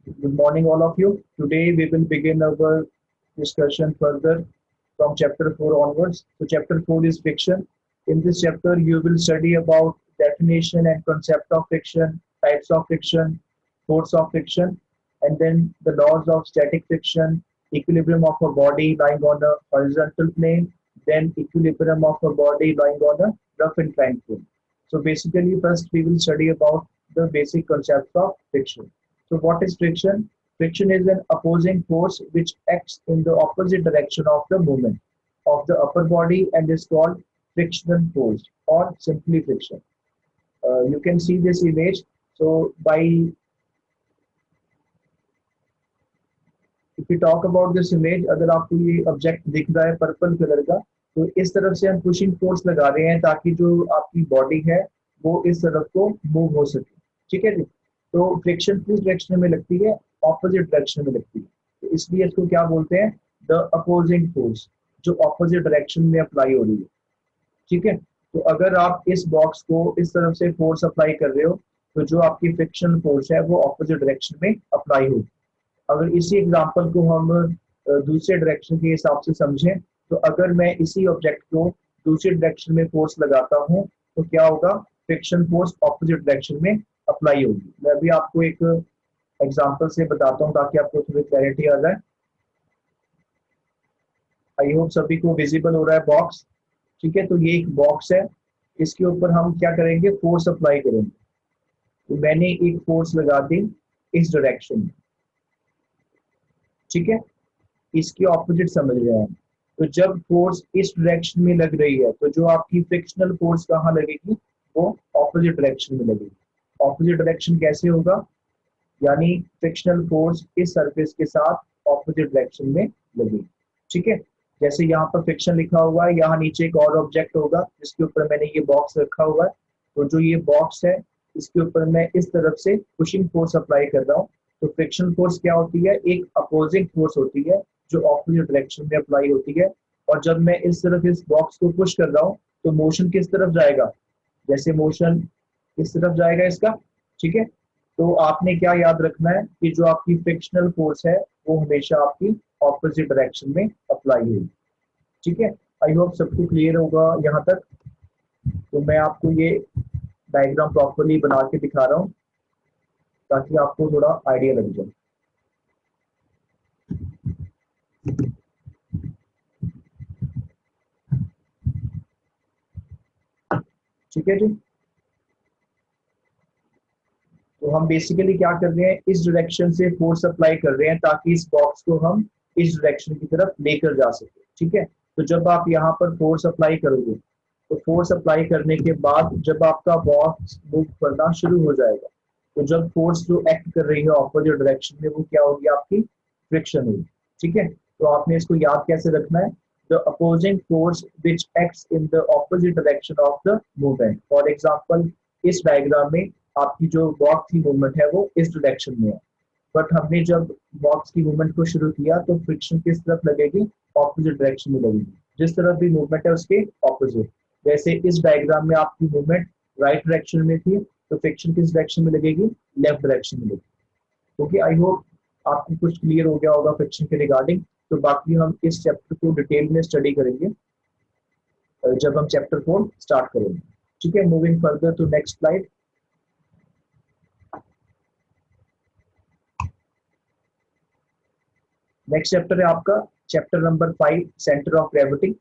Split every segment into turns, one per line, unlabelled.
Good morning, all of you. Today we will begin our discussion further from chapter 4 onwards. So, chapter 4 is fiction. In this chapter, you will study about definition and concept of fiction, types of fiction, force of fiction, and then the laws of static fiction, equilibrium of a body lying on a horizontal plane, then equilibrium of a body lying on a rough inclined plane. So, basically, first we will study about the basic concepts of fiction. So what is friction? Friction is an opposing force which acts in the opposite direction of the movement of the upper body and is called frictional force or simply friction. You can see this image. So by if we talk about this image, अगर आपको ये object दिख रहा है purple colour का, तो इस तरफ से हम पुशिंग फोर्स लगा रहे हैं ताकि जो आपकी बॉडी है वो इस तरफ को मूव हो सके। ठीक है जी। तो फ्रिक्शन किस डायरेक्शन में लगती है? ऑपोजिट डायरेक्शन में लगती है। तो इसलिए इसको क्या बोलते हैं? द अपोजिंग फोर्स, जो ऑपोजिट डायरेक्शन में अप्लाई हो रही है। ठीक है। तो अगर आप इस बॉक्स को इस तरफ से फोर्स अप्लाई कर रहे हो तो जो आपकी फ्रिक्शन फोर्स है वो ऑपोजिट डायरेक्शन में अप्लाई होगी। अगर इसी एग्जांपल को हम दूसरे डायरेक्शन के हिसाब से समझें, तो अगर मैं इसी ऑब्जेक्ट को दूसरी डायरेक्शन में फोर्स लगाता हूं तो क्या होगा? फ्रिक्शन फोर्स ऑपोजिट डायरेक्शन में अप्लाई होगी। मैं अभी आपको एक एग्जांपल से बताता हूं ताकि आपको थोड़ी क्लैरिटी आ जाए। आई होप सभी को विजिबल हो रहा है बॉक्स। ठीक है। तो ये एक बॉक्स है, इसके ऊपर हम क्या करेंगे? फोर्स अप्लाई करेंगे। तो मैंने एक फोर्स लगा दी इस डायरेक्शन में। ठीक है। इसकी ऑपोजिट समझ रहे हैं। तो जब फोर्स इस डायरेक्शन में लग रही है तो जो आपकी फ्रिक्शनल फोर्स कहाँ लगेगी? वो ऑपोजिट डायरेक्शन में लगेगी। ऑपोजिट डायरेक्शन कैसे होगा? यानी फ्रिक्शनल फोर्स इस सरफेस के साथ ऑपोजिट डायरेक्शन में लगेगी। ठीक है। जैसे यहाँ पर फ्रिक्शन लिखा हुआ है, यहाँ नीचे एक और ऑब्जेक्ट होगा जिसके ऊपर मैंने ये बॉक्स रखा हुआ है। तो जो ये बॉक्स है इसके ऊपर मैं इस तरफ से पुशिंग फोर्स अप्लाई कर रहा हूँ। तो फ्रिक्शन फोर्स क्या होती है? एक अपोजिंग फोर्स होती है जो ऑपोजिट डायरेक्शन में अप्लाई होती है। और जब मैं इस तरफ इस बॉक्स को पुश कर रहा हूँ तो मोशन किस तरफ जाएगा? जैसे मोशन इस तरफ जाएगा इसका। ठीक है। तो आपने क्या याद रखना है कि जो आपकी फ्रिक्शनल फोर्स है वो हमेशा आपकी ऑपोजिट डायरेक्शन में अप्लाई होगी। ठीक है। आई होप सबको क्लियर होगा यहाँ तक। तो मैं आपको ये डायग्राम प्रॉपरली बना के दिखा रहा हूँ ताकि आपको थोड़ा आइडिया लग जाए। ठीक है जी। तो हम बेसिकली क्या कर रहे हैं? इस डायरेक्शन से फोर्स अप्लाई कर रहे हैं ताकि इस बॉक्स को हम इस डायरेक्शन की तरफ लेकर जा सके। ठीक है। तो जब आप यहाँ पर फोर्स अप्लाई करोगे तो फोर्स अप्लाई करने के बाद जब आपका बॉक्स मूव करना शुरू हो जाएगा तो जब फोर्स जो एक्ट कर रही है ऑपोजिट डायरेक्शन में वो क्या होगी? आपकी फ्रिक्शन होगी। ठीक है। तो आपने इसको याद कैसे रखना है? The opposing force which acts in the opposite direction of the movement. For example इस डायग्राम में आपकी जो बॉक्स की मूवमेंट है वो इस डायरेक्शन में है, बट हमने जब बॉक्स की मूवमेंट को शुरू किया तो फ्रिक्शन किस तरफ लगेगी? ऑपोजिट डायरेक्शन में लगेगी। जिस तरफ भी मूवमेंट है उसके ऑपोजिट। जैसे इस डायग्राम में आपकी मूवमेंट राइट डायरेक्शन में थी तो फ्रिक्शन किस डायरेक्शन में लगेगी? लेफ्ट डायरेक्शन में लगेगी। ओके। आई होप आपको कुछ क्लियर हो गया होगा फ्रिक्शन के रिगार्डिंग। तो बाकी हम इस चैप्टर को डिटेल में स्टडी करेंगे जब हम चैप्टर 4 स्टार्ट करेंगे। ठीक है। Moving further to next slide. Next chapter है आपका chapter number 5, centre of gravity.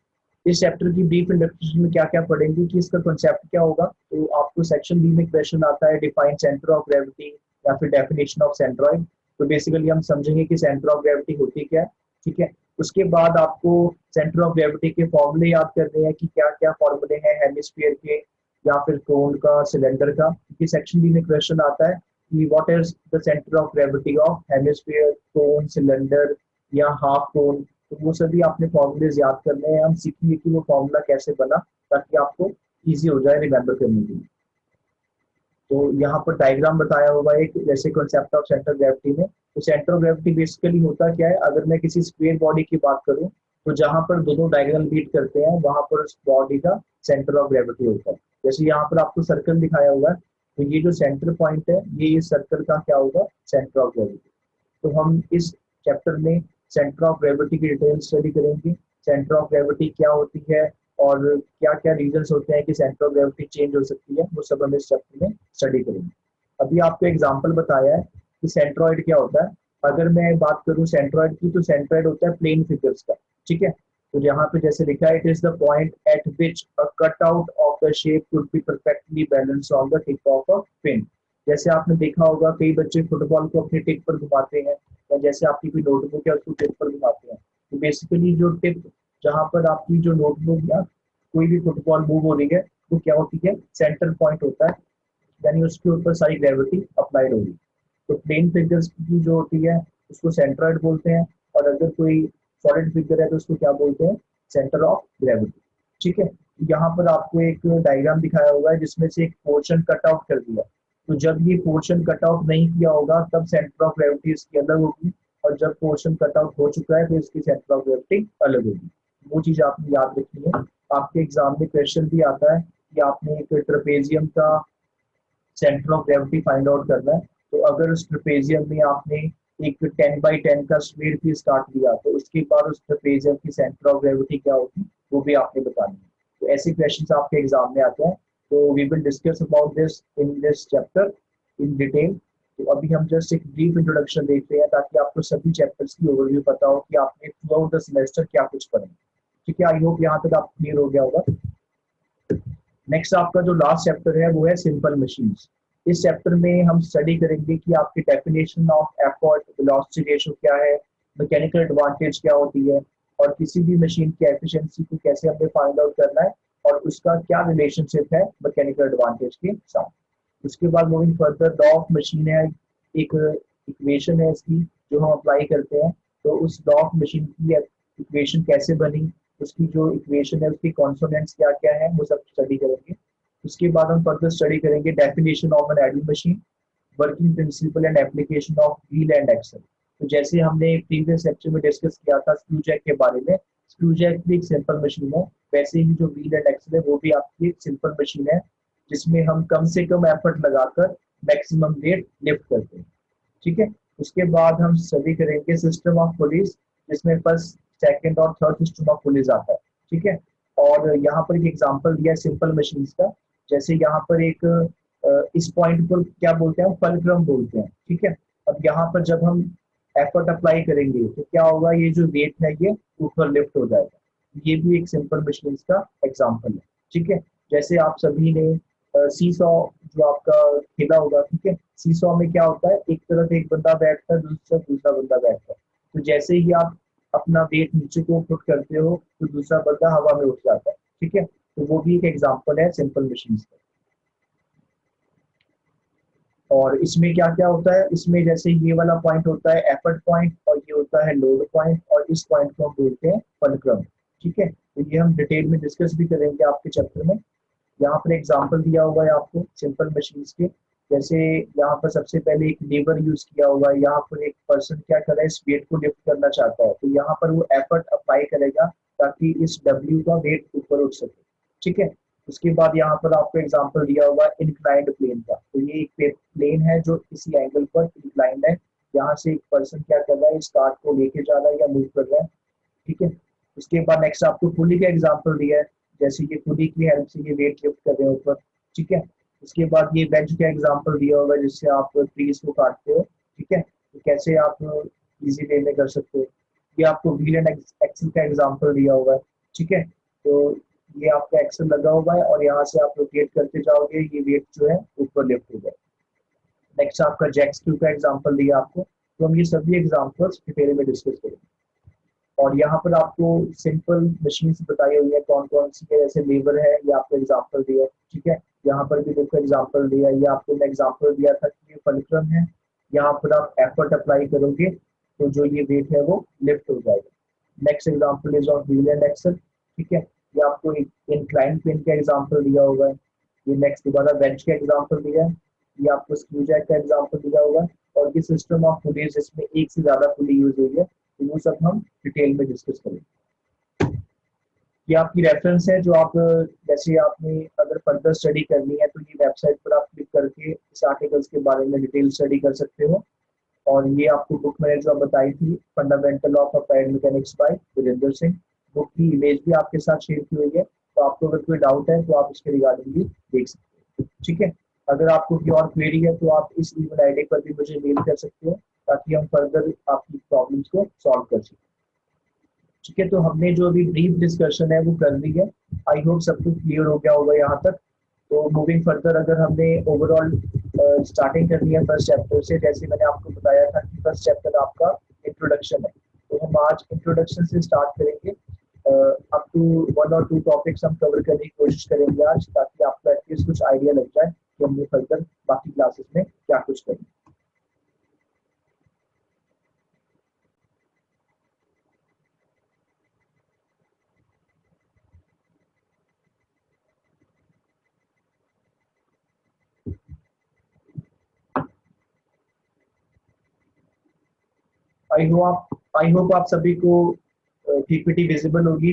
इस चैप्टर की ब्रीफ इंट्रोडक्शन में क्या क्या पढ़ेंगे कि इसका कॉन्सेप्ट क्या होगा। तो आपको सेक्शन बी में क्वेश्चन आता है डिफाइन सेंटर ऑफ ग्रेविटी या फिर डेफिनेशन ऑफ सेंट्रॉइड। तो बेसिकली हम समझेंगे कि सेंटर ऑफ ग्रेविटी होती क्या है। ठीक है। उसके बाद आपको सेंटर ऑफ ग्रेविटी के फॉर्मूले याद करने हैं कि क्या क्या फॉर्मूले हैं हेमिस्फीयर के या फिर कोन का, सिलेंडर का। क्योंकि सेक्शन बी में क्वेश्चन आता है कि what is the centre of gravity of hemisphere, cone, cylinder या हाफ कोन। तो वो सभी आपने फॉर्मूलेज याद करने हैं। हम सीखेंगे कि वो फॉर्मूला कैसे बना ताकि आपको इजी हो जाए रिमेम्बर करने के लिए। तो यहाँ पर डायग्राम बताया हुआ है जैसे कॉन्सेप्ट ऑफ सेंटर ग्रेविटी में। तो सेंटर ऑफ ग्रेविटी बेसिकली होता क्या है? अगर मैं किसी स्क्वायर बॉडी की बात करूँ तो जहां पर दोनों डायगोनल मीट करते हैं वहां पर उस बॉडी का सेंटर ऑफ ग्रेविटी होता है। जैसे यहाँ पर आपको सर्कल दिखाया हुआ है तो ये जो सेंटर पॉइंट है ये सर्कल का क्या होगा? Centre of gravity. तो हम इस चैप्टर में सेंटर ऑफ ग्रेविटी की डिटेल स्टडी करेंगे। सेंटर ऑफ ग्रेविटी क्या होती है और क्या क्या रीजंस होते हैं कि सेंटर ऑफ ग्रेविटी चेंज हो सकती है, वो सब हम इस चैप्टर में स्टडी करेंगे। अभी आपको एग्जांपल बताया है कि सेंट्रॉइड क्या होता है। अगर मैं बात करूं सेंट्रॉइड की, तो सेंट्रॉइड होता है प्लेन फिगर्स का, ठीक है। तो यहाँ पे जैसे लिखा है, it is the point eight which a cut out of the shape could be perfectly balanced on the tip of a pin. जैसे आपने देखा होगा कई बच्चे फुटबॉल को अपनी टिप पर घुमाते हैं, या जैसे आपकी कोई नोटबुक है उसको टिप पर घुमाते हैं। तो बेसिकली जो टिप, जहाँ पर आपकी जो नोटबुक या कोई भी फुटबॉल मूव हो रही है, वो क्या होती है, सेंटर पॉइंट होता है, यानी उसके ऊपर सारी ग्रेविटी अप्लाइड होगी। तो प्लेन फिगर्स की जो होती है उसको सेंट्रॉइड बोलते हैं, और अगर कोई सॉलिड फिगर है तो उसको क्या बोलते हैं, सेंटर ऑफ ग्रेविटी, ठीक है। यहाँ पर आपको एक डायग्राम दिखाया हुआ है जिसमें से एक पोर्शन कट आउट कर दिया। तो जब ये पोर्शन कट आउट नहीं किया होगा तब सेंटर ऑफ ग्रेविटी इसकी अलग होगी, और जब पोर्शन कट आउट हो चुका है तो इसकी सेंटर ऑफ ग्रेविटी अलग होगी। वो चीज आपने याद रखनी है। आपके एग्जाम में क्वेश्चन भी आता है कि आपने एक ट्रेपेजियम का centre of gravity find out करना है। तो अगर उस ट्रेपेजियम में आपने एक 10x10 का स्क्वायर पीस काट लिया, तो उसके बाद उस ट्रेपेजियम की सेंटर ऑफ ग्रेविटी क्या होगी, वो भी आपने बतानी है। तो ऐसे क्वेश्चंस आपके एग्जाम में आते हैं। तो we will discuss about this in this chapter in detail. तो अभी हम जस्ट एक ब्रीफ इंट्रोडक्शन देखते हैं, ताकि आपको सभी चैप्टर्स की ओवरव्यू पता हो कि आपने थ्रू आउट द सेमेस्टर क्या कुछ पढ़ा। ठीक है, आई होप यहाँ तक आप क्लियर हो गया होगा। नेक्स्ट आपका जो लास्ट चैप्टर है वो है सिंपल मशीन्स। इस चैप्टर में हम स्टडी करेंगे कि आपकी definition of effort velocity ratio क्या है, मैकेनिकल एडवांटेज क्या होती है, और किसी भी मशीन की एफिशिएंसी को कैसे हमें फाइंड आउट करना है, और उसका क्या रिलेशनशिप है मैकेनिकल एडवांटेज के साथ। उसके बाद moving further, law of machine है, एक इक्वेशन है इसकी जो हम अप्लाई करते हैं। तो उस लॉ ऑफ मशीन की इक्वेशन कैसे बनी, उसकी जो इक्वेशन है उसकी कॉन्सोनेंट्स क्या क्या है, वो सब स्टडी करेंगे। उसके बाद हम फर्दर स्टडी करेंगे definition of an ideal machine, working principle and application of wheel and axle. तो जैसे हमने प्रीवियस लेक्चर में डिस्कस किया था स्क्रू जैक के बारे में, स्क्रू जैक भी एक सिंपल मशीन है, वैसे ही जो व्हील एंड एक्सल है वो भी आपकी एक सिंपल मशीन है, जिसमें हम कम से कम एफर्ट लगाकर मैक्सिमम वेट लिफ्ट करते हैं, ठीक है। उसके बाद हम स्टडी करेंगे सिस्टम ऑफ पुलिस, जिसमें फर्स्ट सेकंड और थर्ड सिस्टम ऑफ पुलिस आता है, ठीक है। और यहाँ पर एक एग्जांपल दिया है सिंपल मशीन्स का। जैसे यहाँ पर एक इस पॉइंट पर क्या बोलते हैं, फलक्रम बोलते हैं, ठीक है। अब यहाँ पर जब हम एफर्ट अप्लाई करेंगे तो क्या होगा, ये जो वेट है ये ऊपर लिफ्ट हो जाएगा। ये भी एक सिंपल मशीन्स का एग्जांपल है, ठीक है। जैसे आप सभी ने सी सॉ जो आपका खेला होगा, ठीक है। सी सॉ में क्या होता है, एक तरफ एक बंदा बैठता है, दूसरा दूसरा बंदा बैठता है। तो जैसे ही आप अपना वेट नीचे को पुट करते हो तो दूसरा बंदा हवा में उठ जाता है, ठीक है। तो वो भी एक एग्जांपल है सिंपल मशीन्स का। और इसमें क्या क्या होता है, इसमें जैसे ये वाला पॉइंट होता है एफर्ट पॉइंट, और ये होता है लोड पॉइंट, और इस पॉइंट को हम बोलते हैं फलक्रम, ठीक है। तो ये हम डिटेल में डिस्कस भी करेंगे आपके चैप्टर में। यहाँ पर एग्जांपल दिया हुआ है आपको सिंपल मशीन्स के। जैसे यहाँ पर सबसे पहले एक लेवर यूज किया हुआ है, यहाँ पर एक पर्सन क्या कर रहा है, इस वेट को लिफ्ट करना चाहता है, तो यहाँ पर वो एफर्ट अप्लाई करेगा ताकि इस डब्ल्यू का वेट ऊपर उठ सके, ठीक है। उसके बाद यहाँ पर आपको एग्जांपल दिया हुआ है इंक्लाइंड प्लेन का। तो ये एक प्लेन है जो इसी एंगल पर इंक्लाइंड है, यहाँ से एक पर्सन क्या कर रहा है, इस कार्ड को लेके जा रहा है या मूव कर रहा है, ठीक है। उसके बाद नेक्स्ट आपको पुली का एग्जांपल दिया है, जैसे ये पुली की हेल्प से ये वेट लिफ्ट कर रहे हैं ऊपर, ठीक है। उसके बाद ये बेंच का एग्जांपल दिया होगा जिससे आप ट्रीज को काटते हो, ठीक है। तो कैसे आप इजी वे में कर सकते हो। ये आपको व्हील एंड एक्सल का एग्जांपल दिया हुआ है, ठीक है। तो ये आपका एक्सल लगा हुआ है और यहाँ से आप रोटेट करते जाओगे, ये वेट जो है ऊपर लिफ्ट हो जाए। नेक्स्ट आपका जैक स्क्रू का एग्जांपल दिया आपको। तो हम ये सभी एग्जांपल्स डिटेल में डिस्कस करेंगे। और यहाँ पर आपको सिंपल मशीन बताई हुई है कौन कौन सी है, जैसे लेवर है, ये आपको एग्जांपल दिया है, ठीक है। यहाँ पर भी देखो एग्जांपल दिया है, ये आपको मैं एग्जांपल दिया था कि ये फलक्रम है, यहाँ पर आप एफर्ट अप्लाई करोगे तो जो ये वेट है वो लिफ्ट हो जाएगा। Next example is of wheel and axle, ठीक है। ये आपको एक इंक्लाइन प्लेन का एग्जांपल दिया होगा। ये नेक्स्ट दोबारा बेंच का एग्जांपल दिया है, ये आपको स्क्रू जैक का एग्जांपल दिया होगा, और ये सिस्टम ऑफ पुलीज जिसमें एक से ज्यादा पुली यूज हुई है, तो वो सब हम डिटेल में डिस्कस करेंगे। ये आपकी रेफरेंस है जो आप जैसे आपने अगर फर्दर स्टडी करनी है तो ये वेबसाइट पर आप क्लिक करके इस आर्टिकल्स के बारे में डिटेल स्टडी कर सकते हो। और ये आपको बुक मैंने जो बताई थी fundamental of applied mechanics by Virendra Singh, book की इमेज भी आपके साथ शेयर की हुई है, तो आपको अगर कोई डाउट है तो आप इसके रिगार्डिंग भी देख सकते हो। ठीक है, अगर आपको कोई और क्वेरी है तो आप इस ईमेल आईडी पर भी मुझे मेल कर सकते हो ताकि हम फर्दर आपकी प्रॉब्लम्स को सॉल्व कर सकें। ठीक है, तो हमने जो अभी ब्रीफ डिस्कशन है वो कर ली है। आई होप सब कुछ क्लियर हो गया होगा यहाँ तक। तो मूविंग फर्दर अगर हमने ओवरऑल स्टार्टिंग करनी है फर्स्ट चैप्टर से, जैसे मैंने आपको बताया था कि फर्स्ट चैप्टर आपका इंट्रोडक्शन है, तो हम आज इंट्रोडक्शन से स्टार्ट करेंगे। अप टू 1 और 2 टॉपिक्स हम कवर करने की कोशिश करेंगे आज, ताकि आपको एटलीस्ट कुछ आइडिया लग जाए कि हमने फर्दर बाकी क्लासेस में क्या कुछ करेंगे। आई होप आप सभी को पीपीटी विजिबल होगी।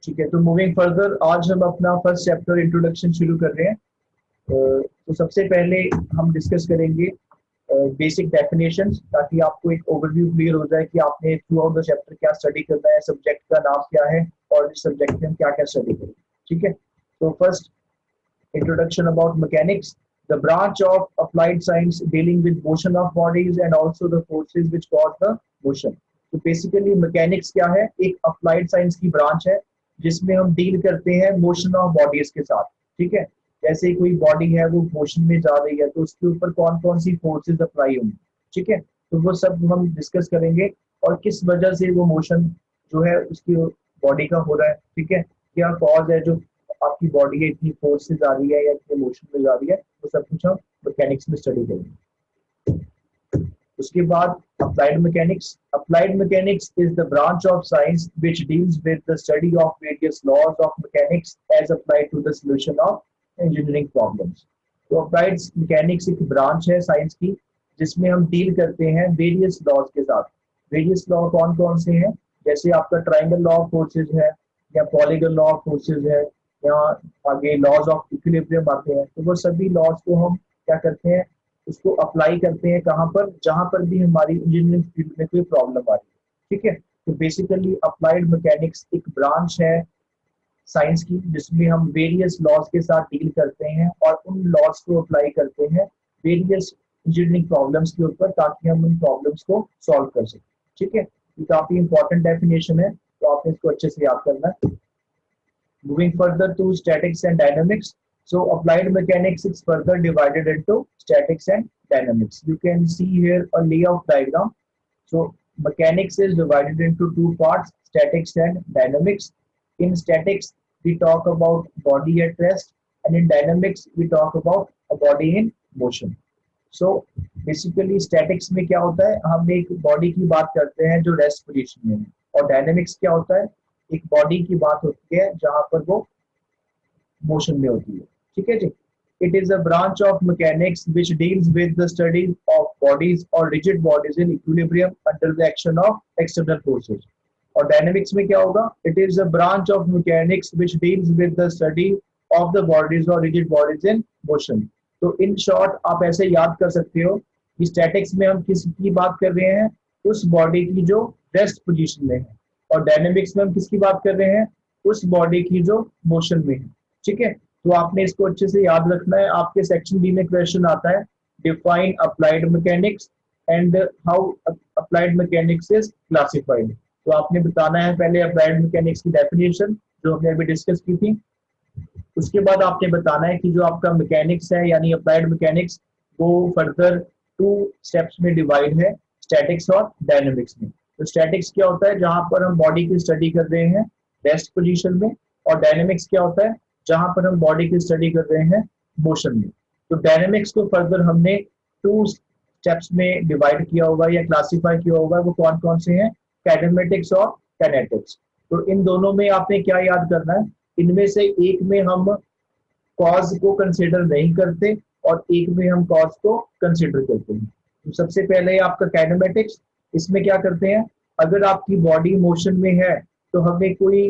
ठीक है, तो मूविंग फर्दर आज हम अपना फर्स्ट चैप्टर इंट्रोडक्शन शुरू कर रहे हैं। तो सबसे पहले हम डिस्कस करेंगे बेसिक डेफिनेशंस, ताकि आपको एक ओवरव्यू क्लियर हो जाए कि आपने थ्रू आउट द चैप्टर क्या स्टडी करना है, सब्जेक्ट का नाम क्या है और इस सब्जेक्ट में हम क्या क्या स्टडी करेंगे। ठीक है, तो first introduction about mechanics, the branch of applied science dealing with motion of bodies and also the forces which cause the motion. तो बेसिकली मैकेनिक्स क्या है, एक अप्लाइड साइंस की ब्रांच है जिसमें हम डील करते हैं मोशन ऑफ बॉडीज के साथ। ठीक है, जैसे कोई बॉडी है वो मोशन में जा रही है तो उसके ऊपर कौन कौन सी फोर्सेस अप्लाई होंगी। ठीक है, तो वो सब हम डिस्कस करेंगे और किस वजह से वो मोशन जो है उसकी बॉडी का हो रहा है। ठीक है, क्या कॉज है जो आपकी बॉडी है इतनी फोर्स से जा रही है या इतने मोशन में जा रही है, वो सब कुछ हम मैकेनिक्स में स्टडी करेंगे। उसके बाद applied mechanics is the branch of science which deals with the study of various laws of mechanics as applied to the solution of engineering problems. तो अप्लाइड मैकेनिक्स एक ब्रांच है साइंस की जिसमें हम डील करते हैं वेरियस लॉज के साथ। वेरियस लॉ कौन कौन से हैं, जैसे आपका ट्राइंगल लॉ ऑफ फोर्सेज है या पॉलीगन लॉ ऑफ फोर्सेज है या आगे लॉज ऑफ इक्विलिब्रियम आते हैं। तो वो सभी लॉज को हम क्या करते हैं, उसको अप्लाई करते हैं कहाँ पर, जहां पर भी हमारी इंजीनियरिंग फील्ड में कोई प्रॉब्लम आ रही है। ठीक है, तो बेसिकली अप्लाइड मैकेनिक्स एक ब्रांच है साइंस की जिसमें हम वेरियस लॉज के साथ डील करते हैं और उन लॉज को अप्लाई करते हैं वेरियस इंजीनियरिंग प्रॉब्लम्स के ऊपर, ताकि हम उन प्रॉब्लम्स को सॉल्व कर सकें। ठीक है, ये काफी इंपॉर्टेंट डेफिनेशन है, तो आपने इसको अच्छे से याद करना है। Moving further to statics and dynamics. So applied mechanics is further divided into statics and dynamics. You can see here a layout diagram. So mechanics is divided into 2 parts, statics and dynamics. In statics, we talk about body at rest, and in dynamics, we talk about a body in motion. So basically statics में क्या होता है, हम एक body की बात करते हैं जो रेस्ट पोजीशन में है, और डायनेमिक्स क्या होता है, एक बॉडी की बात होती है जहां पर वो मोशन में होती है। ठीक है जी, it is a branch of mechanics which deals with the study of bodies और rigid bodies in equilibrium under the action of external forces. और डायनेमिक्स में क्या होगा, it is a branch of mechanics which deals with the study of the bodies और rigid bodies in motion. तो in short आप ऐसे याद कर सकते हो कि स्टैटिक्स में हम किसकी बात कर रहे हैं, उस बॉडी की जो रेस्ट पोजीशन में है, और डायनेमिक्स में हम किसकी बात कर रहे हैं, उस बॉडी की जो मोशन में है। ठीक है, तो आपने इसको अच्छे से याद रखना है। आपके सेक्शन बी में क्वेश्चन आता है, define applied mechanics and how applied mechanics is classified. तो आपने बताना है पहले अप्लाइड मैकेनिक्स की डेफिनेशन जो हमने अभी डिस्कस की थी, उसके बाद आपने बताना है कि जो आपका मैकेनिक्स है यानी अप्लाइड मैकेनिक्स वो फर्दर 2 स्टेप्स में डिवाइड है, स्टैटिक्स और डायनेमिक्स में। तो स्टैटिक्स क्या होता है, जहां पर हम बॉडी की स्टडी कर रहे हैं रेस्ट पोजीशन में, और डायनेमिक्स क्या होता है, जहां पर हम बॉडी की स्टडी कर रहे हैं मोशन में। तो डायनेमिक्स को फर्दर हमने 2 स्टेप्स में डिवाइड किया होगा या क्लासिफाई किया होगा, वो कौन कौन से हैं, काइनेमेटिक्स और काइनेटिक्स। तो इन दोनों में आपने क्या याद करना है, इनमें से एक में हम कॉज को कंसिडर नहीं करते और एक में हम कॉज को कंसिडर करते हैं। तो सबसे पहले आपका काइनेमेटिक्स, इसमें क्या करते हैं, अगर आपकी बॉडी मोशन में है तो हमें कोई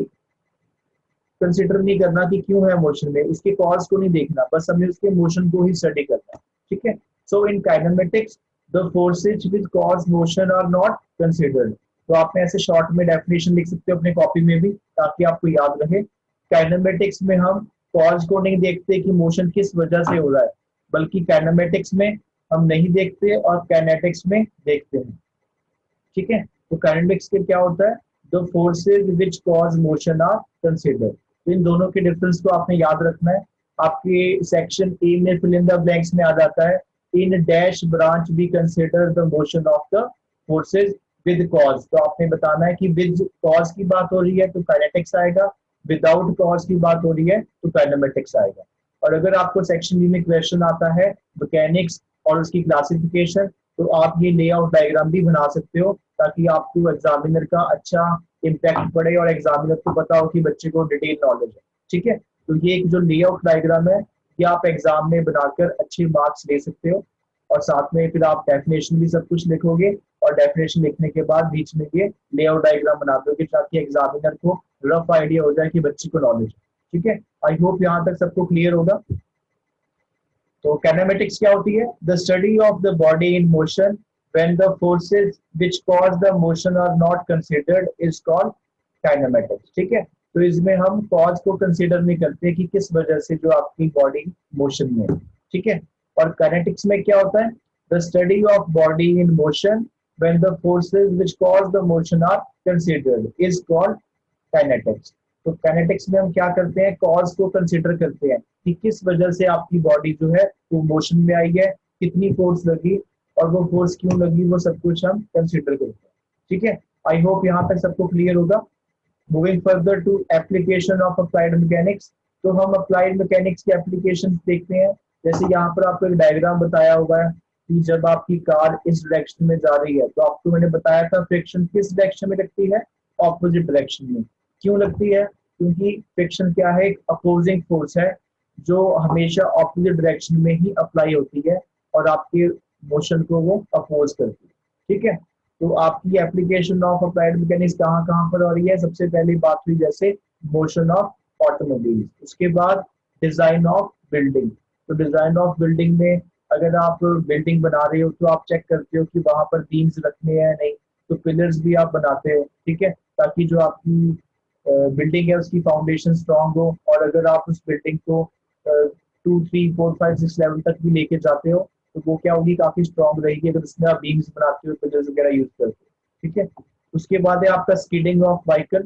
कंसिडर नहीं करना कि क्यों है मोशन में, उसके कॉज को नहीं देखना, बस हमें उसके मोशन को ही स्टडी करना है, ठीक है। So in kinematics the forces with cause motion are not considered. तो आपने ऐसे शॉर्ट में डेफिनेशन लिख सकते हो अपने कॉपी में भी, ताकि आपको याद रहे। काइनेमेटिक्स में हम कॉज को नहीं देखते कि मोशन किस वजह से हो रहा है, बल्कि काइनेमेटिक्स में हम नहीं देखते और काइनेटिक्स में देखते हैं, ठीक है। तो काइनेटिक्स के क्या होता है, the forces which cause motion are considered. तो इन दोनों के डिफरेंस को आपने याद रखना है। आपके सेक्शन ए में फिल इन द ब्लैंक्स में आ जाता है, in dash branch we consider the motion of the forces with cause. तो आपने बताना है कि विद कॉज की बात हो रही है तो काइनेटिक्स आएगा, विदाउट कॉज की बात हो रही है तो काइनेमेटिक्स आएगा। और अगर आपको सेक्शन बी में क्वेश्चन आता है मैकेनिक्स और उसकी क्लासिफिकेशन, तो आप ये लेआउट डायग्राम भी बना सकते हो, ताकि आपको एग्जामिनर का अच्छा इम्पैक्ट पड़े और एग्जामिनर को पता हो कि बच्चे को डिटेल नॉलेज है, ठीक है। तो ये एक जो लेआउट डायग्राम है, ये आप एग्जाम में बनाकर अच्छे मार्क्स ले सकते हो। और साथ में फिर आप डेफिनेशन भी सब कुछ लिखोगे, और डेफिनेशन लिखने के बाद बीच में ये लेआउट डायग्राम बना दोगे, ताकि एग्जामिनर को रफ आइडिया हो जाए कि बच्चे को नॉलेज है, ठीक है। आई होप यहाँ तक सबको क्लियर होगा। तो काइनेमेटिक्स क्या होती है, the study of the body in motion when the forces which cause the motion are not considered is called kinematics, ठीक है। तो इसमें हम कॉज को कंसीडर नहीं करते कि किस वजह से जो आपकी बॉडी मोशन में है, ठीक है। और काइनेटिक्स में क्या होता है, the study of body in motion when the forces which cause the motion are considered is called kinetics. तो काइनेटिक्स में हम क्या करते हैं, कॉज को कंसीडर करते हैं कि किस वजह से आपकी बॉडी जो है वो मोशन में आई है, कितनी फोर्स लगी और वो फोर्स क्यों लगी, वो सब कुछ हम कंसीडर करते हैं, ठीक है। आई होप यहाँ तक सबको क्लियर होगा। Moving further to application of applied mechanics. तो हम अप्लाइड मैकेनिक्स की एप्लीकेशन देखते हैं। जैसे यहाँ पर आपको एक डायग्राम बताया हुआ है कि जब आपकी कार इस डायरेक्शन में जा रही है, तो आपको मैंने बताया था फ्रिक्शन किस डायरेक्शन में लगती है, ऑपोजिट डायरेक्शन में। क्यों लगती है, क्योंकि फ्रिक्शन क्या है, एक अपोजिंग फोर्स है जो हमेशा ऑपोजिट डायरेक्शन में ही अप्लाई होती है और आपके मोशन को वो अपोज करती है, ठीक है। तो आपकी एप्लीकेशन ऑफ अप्लाइड मैकेनिक्स कहाँ कहाँ पर हो रही है, सबसे पहली बात हुई जैसे मोशन ऑफ ऑटोमोबाइल, उसके बाद डिजाइन ऑफ बिल्डिंग। तो डिजाइन ऑफ बिल्डिंग में अगर आप बिल्डिंग बना रहे हो तो आप चेक करते हो कि वहां पर बीम्स रखने हैं नहीं, तो पिलर्स भी आप बनाते हो, ठीक है, ताकि जो आपकी बिल्डिंग है उसकी फाउंडेशन स्ट्रांग हो। और अगर आप उस बिल्डिंग को 2, 3, 4, 5, 6 लेवल तक भी लेके जाते हो तो वो क्या होगी, काफी स्ट्रांग रहेगी अगर उसमें आप बीम्स बनाते हो, पिलर्स वगैरह यूज करते हो, ठीक है। उसके बाद है आपका स्किडिंग ऑफ व्हीकल।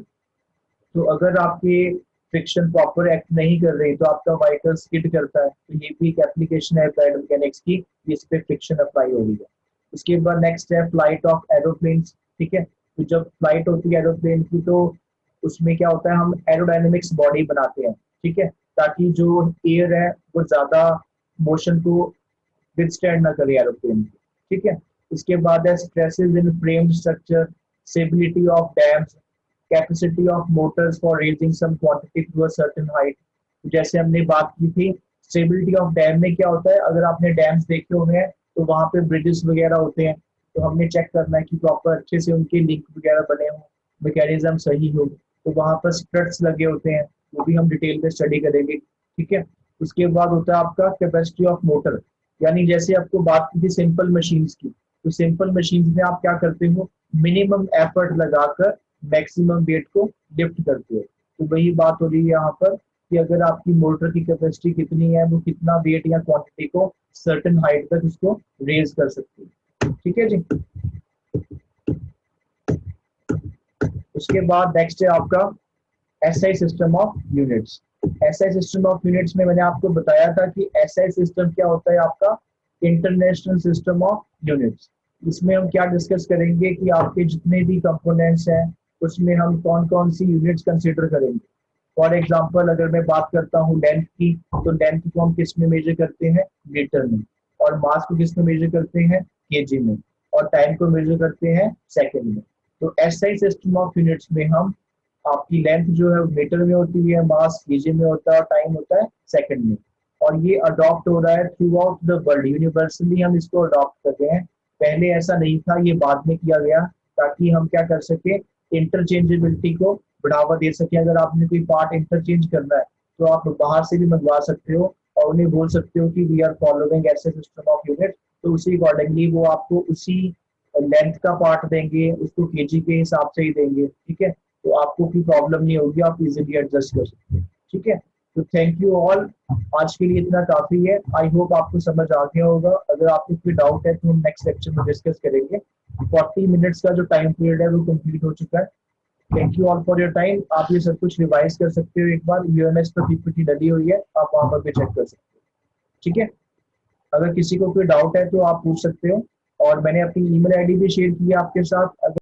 तो अगर आपके फ्रिक्शन प्रॉपर एक्ट नहीं कर रही तो आपका व्हीकल स्किड करता है, तो ये भी एक एप्लीकेशन है अप्लाइड मैकेनिक्स की, इस पे फ्रिक्शन अप्लाई हो रही है। उसके बाद नेक्स्ट है फ्लाइट ऑफ एरोप्लेन्स, ठीक है। तो जब फ्लाइट होती है एरोप्लेन की, तो उसमें क्या होता है, हम एरोडायनेमिक्स बॉडी बनाते हैं, ठीक है, ताकि जो एयर है वो ज्यादा मोशन को विथस्टैंड ना करे एरोप्लेन की, ठीक है। उसके बाद है stresses in frame structure, stability of dams, capacity of motors for raising some quantity to a certain height. जैसे हमने बात की थी स्टेबिलिटी ऑफ डैम में क्या होता है, अगर आपने डैम्स देखे हुए हैं तो वहां पे ब्रिजेस वगैरह होते हैं, तो हमने चेक करना है कि प्रॉपर अच्छे से उनके लिंक वगैरह बने हों, मैकेनिज्म सही हो। तो वहां पर स्ट्रट्स लगे होते हैं, वो भी हम डिटेल में स्टडी करेंगे, ठीक है। उसके बाद होता है आपका कैपेसिटी ऑफ मोटर, यानी जैसे आपको बात की थी सिंपल मशीन्स की, तो सिंपल मशीन्स में आप क्या करते हो, मिनिमम एफर्ट लगाकर मैक्सिमम वेट को लिफ्ट करते हो। तो वही बात हो रही है यहाँ पर कि अगर आपकी मोटर की कैपेसिटी कितनी है, वो कितना वेट या क्वांटिटी को सर्टेन हाइट तक उसको रेज कर सकती है, ठीक है जी। उसके बाद नेक्स्ट है आपका SI system of units. SI system of units में मैंने आपको बताया था कि एसआई सिस्टम क्या होता है, आपका इंटरनेशनल सिस्टम ऑफ यूनिट्स। इसमें हम क्या डिस्कस करेंगे कि आपके जितने भी कंपोनेंट्स हैं उसमें हम कौन कौन सी यूनिट्स कंसीडर करेंगे। फॉर एग्जांपल अगर मैं बात करता हूँ लेंथ की, तो लेंथ को हम किस में मेजर करते हैं, मीटर में, और मास को किस में मेजर करते हैं, केजी में, और टाइम को मेजर करते हैं सेकंड में। तो एसआई सिस्टम ऑफ यूनिट्स में हम आपकी लेंथ जो है मीटर में होती है, मास केजी में होता है और टाइम होता है सेकंड में। और ये अडॉप्ट हो रहा है through out the world, universally हम इसको अडॉप्ट कर रहे हैं। पहले ऐसा नहीं था, ये बाद में किया गया ताकि हम क्या कर सके, इंटरचेंजेबिलिटी को बढ़ावा दे सके। अगर आपने कोई पार्ट इंटरचेंज करना है तो आप बाहर से भी मंगवा सकते हो और उन्हें बोल सकते हो कि वी आर फॉलोइंग ऐसे सिस्टम ऑफ यूनिट, तो उसी अकॉर्डिंगली वो आपको उसी लेंथ का पार्ट देंगे, उसको केजी के हिसाब से ही देंगे। ठीक है, तो आपको कोई प्रॉब्लम नहीं होगी, आप इजीली एडजस्ट कर सकते हो। ठीक है, तो थैंक यू ऑल, आज के लिए इतना काफी है। आई होप आपको समझ आ गया होगा। अगर आपको कोई डाउट है तो हम नेक्स्ट लेक्चर में डिस्कस करेंगे। 40 मिनट्स का जो टाइम पीरियड है वो कंप्लीट हो चुका है। Thank you all for your time. आप ये सब कुछ रिवाइज कर सकते हो, एक बार यूएमएस पर पीपीटी डली हुई है, आप वहां पर भी चेक कर सकते हो। ठीक है, अगर किसी को कोई डाउट है तो आप पूछ सकते हो, और मैंने अपनी ईमेल आईडी भी शेयर की है आपके साथ। अगर